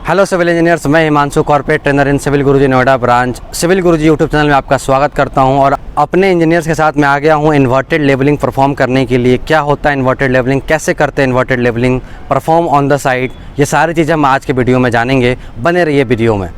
Hello civil engineers, मैं Himanshu, corporate trainer in civil Guruji Noida branch. Civil Guruji YouTube channel में आपका स्वागत करता हूं और अपने इंजीनियर्स के साथ मैं आ गया हूं इन्वर्टेड लेवलिंग परफॉर्म करने के लिए। क्या होता है इन्वर्टेड लेवलिंग, कैसे करते हैं inverted levelling, perform on the site, ये सारी चीज़ें हम आज के वीडियो में जानेंगे। बने रहिए वीडियो में।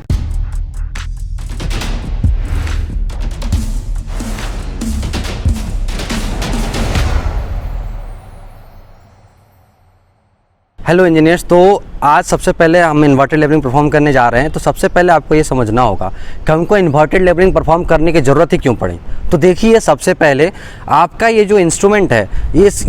हेलो इंजीनियर्स, तो आज सबसे पहले हम इन्वर्टेड लेवलिंग परफॉर्म करने जा रहे हैं। तो सबसे पहले आपको ये समझना होगा कि हमको इन्वर्टेड लेवलिंग परफॉर्म करने की ज़रूरत ही क्यों पड़ी। तो देखिए, सबसे पहले आपका ये जो इंस्ट्रूमेंट है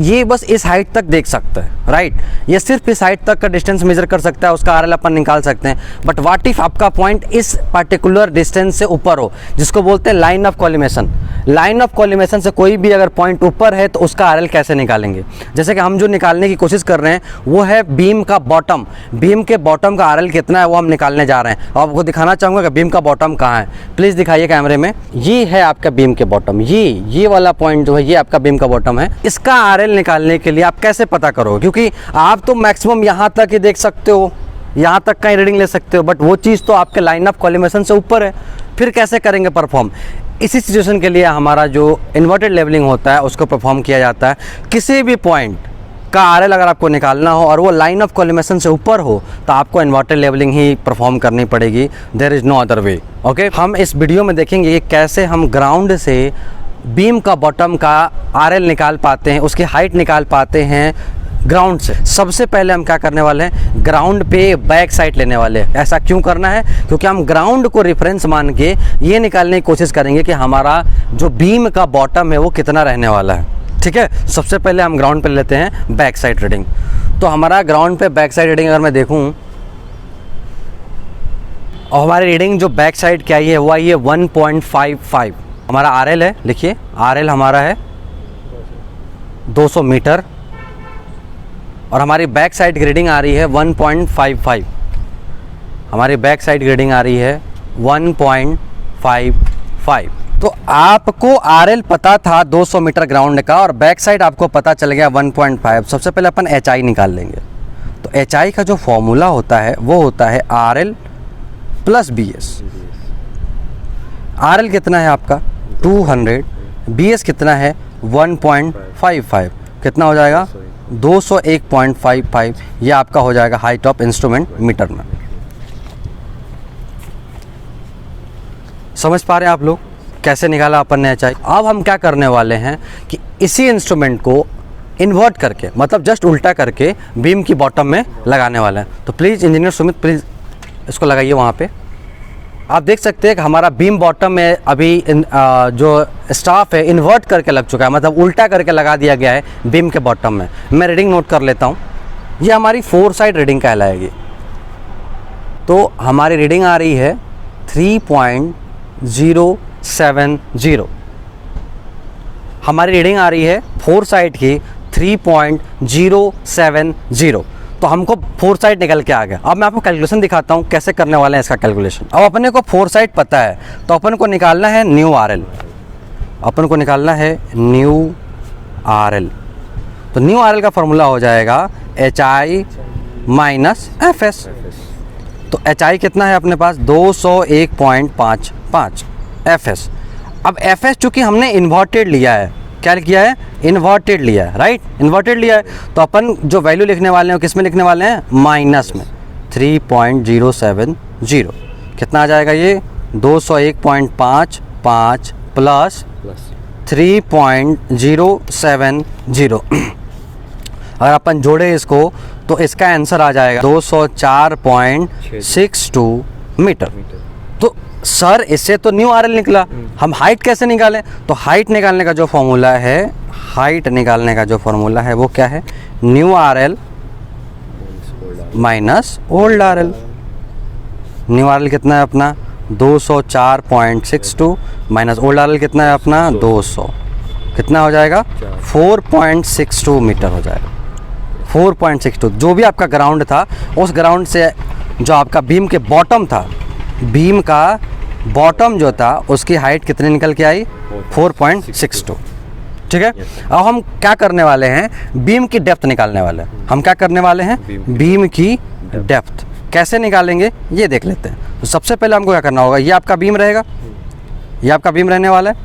ये बस इस हाइट तक देख सकता है, राइट। ये सिर्फ इस हाइट तक का डिस्टेंस मेजर कर सकता है, उसका आरएल अपन निकाल सकते हैं। बट व्हाट इफ आपका पॉइंट इस पर्टिकुलर डिस्टेंस से ऊपर हो, जिसको बोलते हैं line of collimation. Line of collimation से कोई भी अगर पॉइंट ऊपर है तो उसका आरएल कैसे निकालेंगे। जैसे कि हम जो निकालने की कोशिश कर रहे हैं वो है बीम का बॉटम। बीम के बॉटम का आरएल कितना है वो हम निकालने जा रहे हैं। और आपको दिखाना चाहूँगा कि बीम का बॉटम कहाँ है। प्लीज़ दिखाइए कैमरे में। ये है आपका बीम के बॉटम, ये वाला पॉइंट जो है ये आपका बीम का बॉटम है। इसका आरएल निकालने के लिए आप कैसे पता करोगे, क्योंकि आप तो मैक्सिमम यहाँ तक ही देख सकते हो, यहाँ तक का ही रीडिंग ले सकते हो, बट वो चीज़ तो आपके लाइन ऑफ कॉलिमेशन से ऊपर है। फिर कैसे करेंगे परफॉर्म। इसी सिचुएशन के लिए हमारा जो इन्वर्टेड लेवलिंग होता है उसको परफॉर्म किया जाता है। किसी भी पॉइंट का आरएल अगर आपको निकालना हो और वो लाइन ऑफ कॉलिमेशन से ऊपर हो तो आपको इन्वर्टेड लेवलिंग ही परफॉर्म करनी पड़ेगी। There is no other way. Okay, हम इस वीडियो में देखेंगे कि कैसे हम ग्राउंड से बीम का बॉटम का आरएल निकाल पाते हैं, उसकी हाइट निकाल पाते हैं ग्राउंड से। सबसे पहले हम क्या करने वाले हैं, ग्राउंड पे बैक साइड लेने वाले हैं। ऐसा क्यों करना है, क्योंकि हम ग्राउंड को रेफरेंस मान के ये निकालने की कोशिश करेंगे कि हमारा जो बीम का बॉटम है वो कितना रहने वाला है। ठीक है, सबसे पहले हम ग्राउंड पे लेते हैं बैक साइड रीडिंग। तो हमारा ग्राउंड पे बैक साइड रीडिंग अगर मैं देखूं और हमारी रीडिंग जो बैक साइड की आई है वो आई है 1.55। हमारा आरएल है, लिखिए आरएल हमारा है 200 मीटर और हमारी बैक साइड की रीडिंग आ रही है 1.55। हमारी बैक साइड की रीडिंग आ रही है 1.55। तो आपको आरएल पता था 200 मीटर ग्राउंड का और बैक साइड आपको पता चल गया 1.5। सबसे पहले अपन एचआई निकाल लेंगे। तो एचआई का जो फॉर्मूला होता है वो होता है आरएल प्लस बीएस। आरएल कितना है आपका 200, बीएस कितना है 1.55, कितना हो जाएगा 201.55। ये आपका हो जाएगा हाइट ऑफ इंस्ट्रूमेंट मीटर में। समझ पा रहे हैं आप लोग कैसे निकाला अपन ने एचआई। अब हम क्या करने वाले हैं कि इसी इंस्ट्रूमेंट को इन्वर्ट करके, मतलब जस्ट उल्टा करके बीम की बॉटम में लगाने वाले हैं। तो प्लीज़ इंजीनियर सुमित, प्लीज़ इसको लगाइए वहाँ पे। आप देख सकते हैं कि हमारा बीम बॉटम में अभी जो स्टाफ है इन्वर्ट करके लग चुका है, मतलब उल्टा करके लगा दिया गया है बीम के बॉटम में। मैं रीडिंग नोट कर लेता हूँ। ये हमारी 4 साइड रीडिंग कहलाएगी। तो हमारी रीडिंग आ रही है 3.070। हमारी रीडिंग आ रही है 4 साइड की 3.070। तो हमको 4 साइड निकल के आ गया। अब मैं आपको कैलकुलेशन दिखाता हूँ कैसे करने वाले हैं इसका कैलकुलेशन। अब अपने को 4 साइड पता है तो अपन को निकालना है न्यू आरएल। अपन को निकालना है न्यू आरएल। तो न्यू आरएल का फॉर्मूला हो जाएगा एचआई माइनस एफएस। तो एचआई कितना है अपने पास 201.55 एफएस। अब एफएस चूँकि हमने इन्वर्टेड लिया है, क्या किया है, इन्वर्टेड लिया है, राइट, इन्वर्टेड लिया है। तो अपन जो वैल्यू लिखने वाले हैं किस में लिखने वाले हैं, माइनस में 3.070। कितना आ जाएगा ये 201.55 प्लस 3.070। अगर अपन जोड़े इसको तो इसका आंसर आ जाएगा 204.62 मीटर। तो सर इससे तो न्यू आरएल निकला, हम हाइट कैसे निकालें। तो हाइट निकालने का जो फॉर्मूला है, हाइट निकालने का जो फॉर्मूला है वो क्या है, new RL minus old RL. New RL कितना है अपना 204.62 माइनस ओल्ड आरएल कितना है अपना 200, कितना हो जाएगा 4.62 मीटर हो जाएगा। 4.62 जो भी आपका ग्राउंड था, उस ग्राउंड से जो आपका बीम के बॉटम था, बीम का बॉटम जो था उसकी हाइट कितनी निकल के आई 4.62। ठीक है। अब हम क्या करने वाले हैं, बीम की डेप्थ निकालने वाले हैं। हम क्या करने वाले हैं, बीम की डेप्थ। कैसे निकालेंगे ये देख लेते हैं। तो सबसे पहले हमको क्या करना होगा, ये आपका बीम रहेगा, ये आपका बीम रहने वाला है।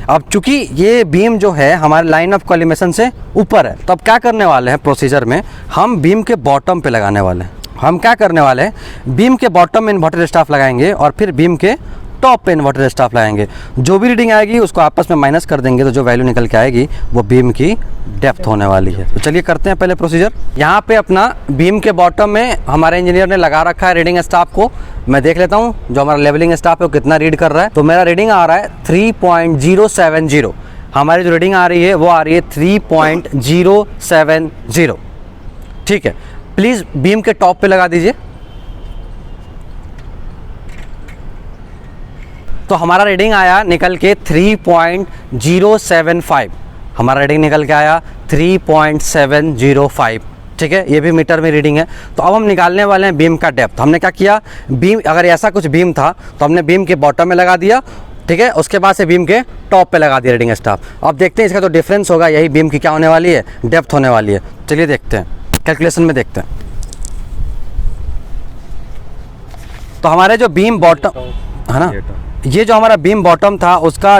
अब चूंकि ये बीम जो है हमारे लाइन ऑफ कॉलिमेशन से ऊपर है, तो अब क्या करने वाले हैं प्रोसीजर में, हम बीम के बॉटम पे लगाने वाले हैं। हम क्या करने वाले हैं, बीम के बॉटम में इन्वर्टर स्टाफ लगाएंगे और फिर बीम के टॉप पे इन्वर्टर स्टाफ लगाएंगे। जो भी रीडिंग आएगी उसको आपस में माइनस कर देंगे, तो जो वैल्यू निकल के आएगी वो बीम की डेप्थ होने वाली है। तो चलिए करते हैं पहले प्रोसीजर। यहाँ पे अपना बीम के बॉटम में हमारे इंजीनियर ने लगा रखा है रीडिंग स्टाफ को। मैं देख लेता हूँ जो हमारा लेवलिंग स्टाफ है वो कितना रीड कर रहा है। तो मेरा रीडिंग आ रहा है 3.070। हमारी जो रीडिंग आ रही है वो आ रही है 3.070। ठीक है, प्लीज़ बीम के टॉप पे लगा दीजिए। तो हमारा रीडिंग आया निकल के 3.075। हमारा रीडिंग निकल के आया 3.705। ठीक है, ये भी मीटर में रीडिंग है। तो अब हम निकालने वाले हैं बीम का डेप्थ। हमने क्या किया, बीम अगर ऐसा कुछ बीम था तो हमने बीम के बॉटम में लगा दिया। ठीक है, उसके बाद से बीम के टॉप पे लगा दिया रीडिंग स्टाफ। अब देखते हैं इसका जो डिफरेंस होगा यही बीम की क्या होने वाली है, डेप्थ होने वाली है। चलिए देखते हैं, कैलकुलेशन में देखते हैं। तो हमारे जो बीम बॉटम है ना, ये जो हमारा बीम बॉटम था उसका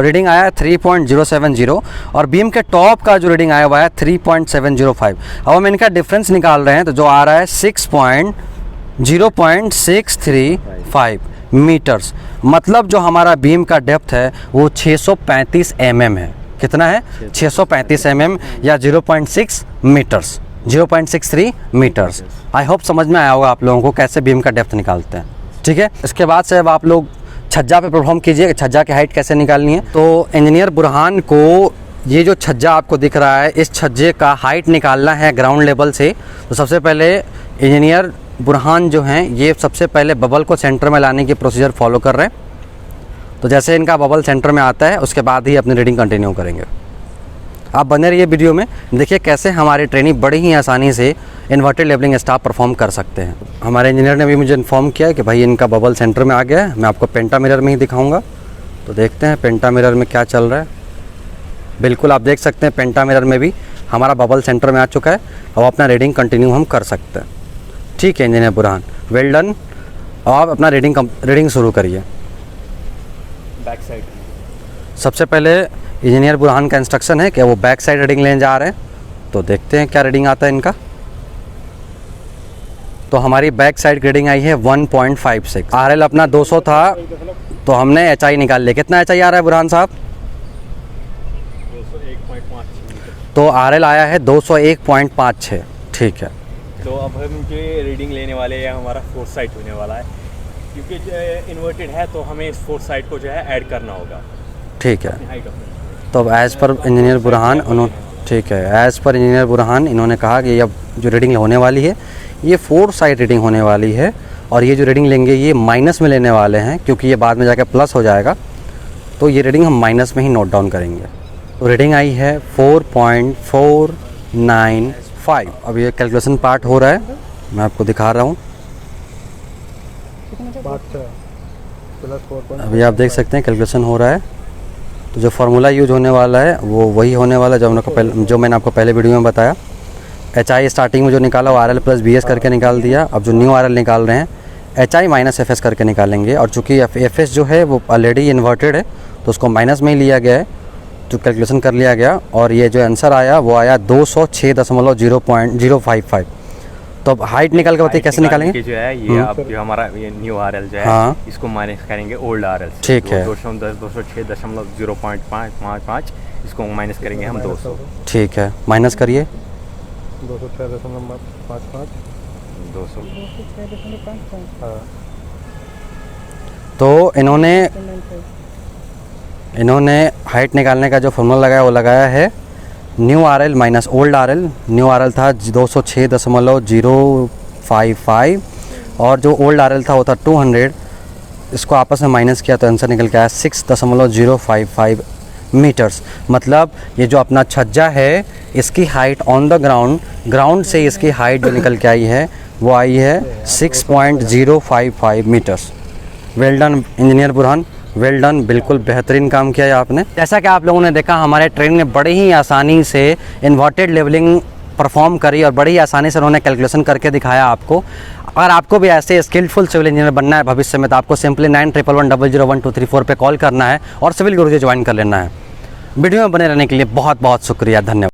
रीडिंग आया 3.070 और बीम के टॉप का जो रीडिंग आया हुआ है 3.705। अब हम इनका डिफरेंस निकाल रहे हैं, तो जो आ रहा है 0.635 मीटर्स। मतलब जो हमारा बीम का डेप्थ है वो 635 mm है। कितना है, 635 mm या 0.6 मीटर्स, 0.63 मीटर्स। आई होप समझ में आया होगा आप लोगों को कैसे बीम का डेप्थ निकालते हैं। ठीक है, इसके बाद से अब आप लोग छज्जा पे परफॉर्म कीजिए, छज्जा की हाइट कैसे निकालनी है। तो इंजीनियर बुरहान को ये जो छज्जा आपको दिख रहा है, इस छज्जे का हाइट निकालना है ग्राउंड लेवल से। तो सबसे पहले इंजीनियर बुरहान जो हैं ये सबसे पहले बबल को सेंटर में लाने की प्रोसीजर फॉलो कर रहे हैं। तो जैसे इनका बबल सेंटर में आता है उसके बाद ही अपनी रीडिंग कंटिन्यू करेंगे। आप बने रहिए वीडियो में, देखिए कैसे हमारे ट्रेनिंग बड़ी ही आसानी से इन्वर्टेड लेवलिंग स्टाफ परफॉर्म कर सकते हैं। हमारे इंजीनियर ने भी मुझे इन्फॉर्म किया है कि भाई इनका बबल सेंटर में आ गया है। मैं आपको पेंटा मिरर में ही दिखाऊंगा। तो देखते हैं पेंटा मिरर में क्या चल रहा है। बिल्कुल आप देख सकते हैं पेंटा मिरर में भी हमारा बबल सेंटर में आ चुका है। अब अपना रीडिंग कंटिन्यू हम कर सकते हैं। ठीक है इंजीनियर बुरहान, वेल डन। अब आप अपना रीडिंग शुरू करिए। बैक साइड सबसे पहले इंजीनियर बुरहान का इंस्ट्रक्शन है कि वो बैक साइड रीडिंग लेने जा रहे हैं। तो देखते हैं क्या रीडिंग आता है इनका। तो हमारी बैक साइड रीडिंग आई है 1.56। आरएल अपना 200 था तो हमने एचआई निकाल लिया। कितना एचआई आ रहा है बुरहान साहब? 201.56। तो आरएल आया है 201.56। ठीक है, तो अब हम जो रीडिंग लेने वाले हैं हमारा फोर्थ साइड होने वाला है, क्योंकि इन्वर्टेड है तो हमें इस फोर्थ साइड को जो है ऐड करना होगा। ठीक है। हाइट तो एज़ पर इंजीनियर बुरहान उन्होंने, ठीक है, एज़ पर इंजीनियर बुरहान इन्होंने कहा कि अब जो रीडिंग होने वाली है ये 4 साइड रीडिंग होने वाली है। और ये जो रीडिंग लेंगे ये माइनस में लेने वाले हैं, क्योंकि ये बाद में जाकर प्लस हो जाएगा। तो ये रीडिंग हम माइनस में ही नोट डाउन करेंगे। तो रीडिंग आई है 4.495। अब ये कैलकुलेशन पार्ट हो रहा है, मैं आपको दिखा रहा हूँ। अभी आप देख सकते हैं कैलकुलेशन हो रहा है। तो जो फार्मूला यूज होने वाला है वो वही होने वाला है जो मैंने आपको पहले वीडियो में बताया। एचआई स्टार्टिंग में जो निकाला वो आरएल प्लस बीएस करके निकाल दिया। अब जो न्यू आरएल निकाल रहे हैं एचआई माइनस एफएस करके निकालेंगे। और चूँकि एफएस जो है वो ऑलरेडी इन्वर्टेड है तो उसको माइनस में ही लिया गया है, जो कैलकुलेशन कर लिया गया। और ये जो आंसर आया वो आया 206.055। तो अब हाइट निकाल के बताइए कैसे निकालेंगे। जो है ये अब जो हमारा ये न्यू आरएल जो है, हाँ, इसको माइनस करेंगे ओल्ड आरएल। ठीक है, 206.055 इसको माइनस करेंगे हम 200। ठीक है, माइनस करिए 206.55 200। तो इन्होंने हाइट निकालने का जो फॉर्मूला लगाया वो लगाया है new RL minus old RL. New RL था 206.055 और जो ओल्ड आरएल था वो था 200। इसको आपस में माइनस किया तो आंसर निकल के आया 6.055 मीटर्स। मतलब ये जो अपना छज्जा है इसकी हाइट ऑन द ग्राउंड से इसकी हाइट जो निकल के आई है वो आई है 6.055 metres. Well done engineer Burhan, well done, बिल्कुल बेहतरीन काम किया है आपने। जैसा कि आप लोगों ने देखा हमारे ट्रेनिंग ने बड़े ही आसानी से इन्वर्टेड लेवलिंग परफॉर्म करी और बड़ी आसानी से उन्होंने कैलकुलेशन करके दिखाया आपको। अगर आपको भी ऐसे स्किलफुल सिविल इंजीनियर बनना है भविष्य में तो आपको सिंपली 9111001234 पे कॉल करना है और सिविल गुरुजी ज्वाइन कर लेना है। वीडियो में बने रहने के लिए बहुत बहुत शुक्रिया, धन्यवाद।